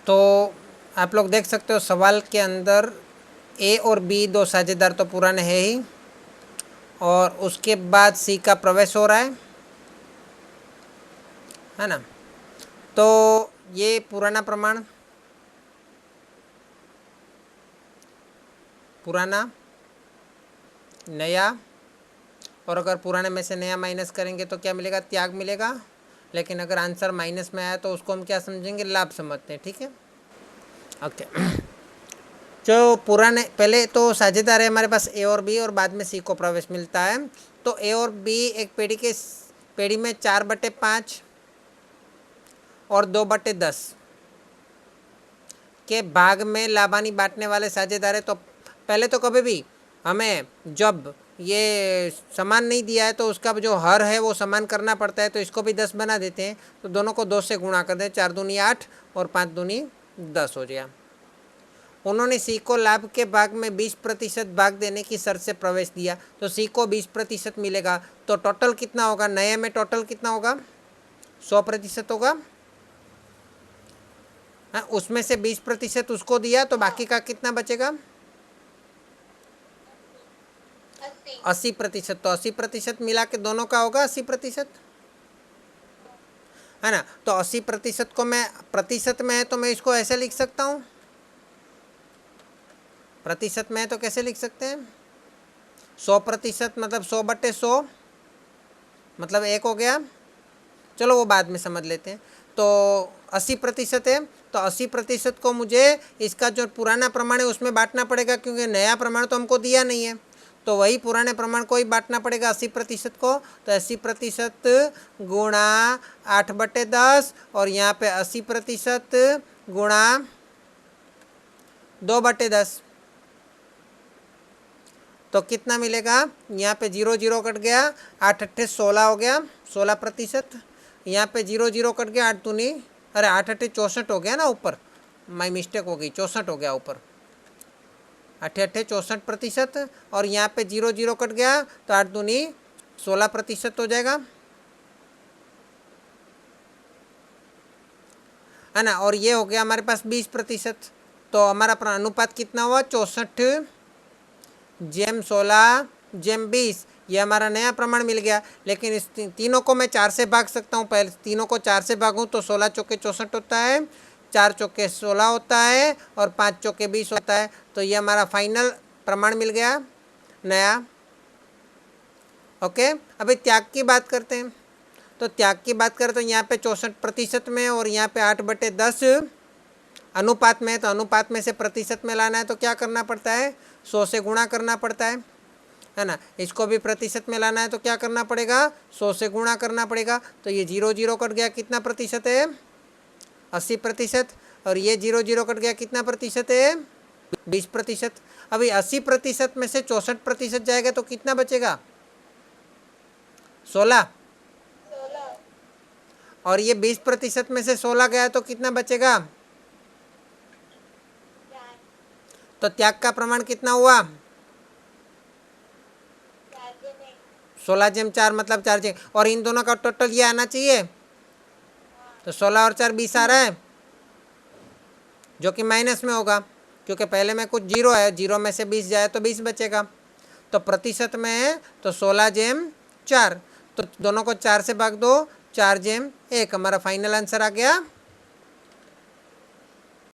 तो आप लोग देख सकते हो सवाल के अंदर ए और बी दो साझेदार तो पुराने हैं ही, और उसके बाद सी का प्रवेश हो रहा है ना। तो ये पुराना प्रमाण, पुराना नया, और अगर पुराने में से नया माइनस करेंगे तो क्या मिलेगा, त्याग मिलेगा। लेकिन अगर आंसर माइनस में आया तो उसको हम क्या समझेंगे, लाभ समझते हैं। ठीक है, ओके। जो पुराने, पहले तो साझेदार है हमारे पास ए और बी, और बाद में सी को प्रवेश मिलता है। तो ए और बी एक पेड़ी में 4/5 और 2/10 के भाग में लाभानी बांटने वाले साझेदार है। तो पहले तो कभी भी हमें जब ये समान नहीं दिया है तो उसका जो हर है वो समान करना पड़ता है। तो इसको भी 10 बना देते हैं। तो दोनों को 2 से गुणा कर दें, 4 दूनी 8 और 5 दूनी 10 हो गया। उन्होंने सी को लाभ के भाग में 20% भाग देने की शर्त से प्रवेश दिया। तो सी को 20% मिलेगा। तो टोटल कितना होगा, नए में टोटल कितना होगा, 100% होगा। हाँ, उसमें से 20% उसको दिया तो बाकी का कितना बचेगा, 80%। तो 80% मिला के दोनों का होगा 80%, है ना। तो 80% को मैं प्रतिशत में है तो मैं इसको ऐसे लिख सकता हूँ, प्रतिशत में है तो कैसे लिख सकते हैं, 100% मतलब 100/100 मतलब 1 हो गया। चलो वो बाद में समझ लेते हैं। तो 80% है, तो 80% को मुझे इसका जो पुराना प्रमाण है उसमें बांटना पड़ेगा, क्योंकि नया प्रमाण तो हमको दिया नहीं है। तो वही पुराने प्रमाण को ही बांटना पड़ेगा 80% को। तो 80% गुणा 8/10, और यहाँ पे 80% गुणा 2/10। तो कितना मिलेगा, यहाँ पे 0 0 कट गया, 8 8 16 हो गया, 16%। यहाँ पे 0 0 कट गया, 8 दूनी, अरे 8 8 64 हो गया ना, ऊपर माई मिस्टेक हो गई, 64 हो गया ऊपर, 8 8 64%। और यहाँ पे 0 0 कट गया तो 8 दूनी 16% हो जाएगा, है ना। और ये हो गया हमारे पास 20%। तो हमारा अनुपात कितना हुआ, 64/16/20। ये हमारा नया प्रमाण मिल गया। लेकिन इस तीनों को मैं 4 से भाग सकता हूँ। पहले तीनों को 4 से भागूँ तो 16 चौके 64 होता है, 4 चौके 16 होता है, और 5 चौके 20 होता है। तो ये हमारा फाइनल प्रमाण मिल गया नया। ओके, अभी त्याग की बात करते हैं। तो त्याग की बात करें तो यहाँ पे 64% में, और यहाँ पे 8/10 अनुपात में है। तो अनुपात में से प्रतिशत में लाना है तो क्या करना पड़ता है, 100 से गुणा करना पड़ता है ना। इसको भी प्रतिशत में लाना है तो क्या करना पड़ेगा, 100 से गुणा करना पड़ेगा। तो ये 0 0 कट गया, कितना प्रतिशत है, 80%। और ये 0 0 कट गया, कितना प्रतिशत है, 20%। अभी 80% में से 64% जाएगा तो कितना बचेगा, 16। और ये 20% में से 16 गया तो कितना बचेगा, तो त्याग का प्रमाण कितना हुआ, 16/4 मतलब 4 और इन दोनों का टोटल ये आना चाहिए। तो 16 और 4 20 आ रहा है, जो कि माइनस में होगा, क्योंकि पहले में कुछ 0 है, 0 में से 20 जाए तो 20 बचेगा। तो प्रतिशत में है तो 16/4। तो दोनों को 4 से भाग दो, 4/1, हमारा फाइनल आंसर आ गया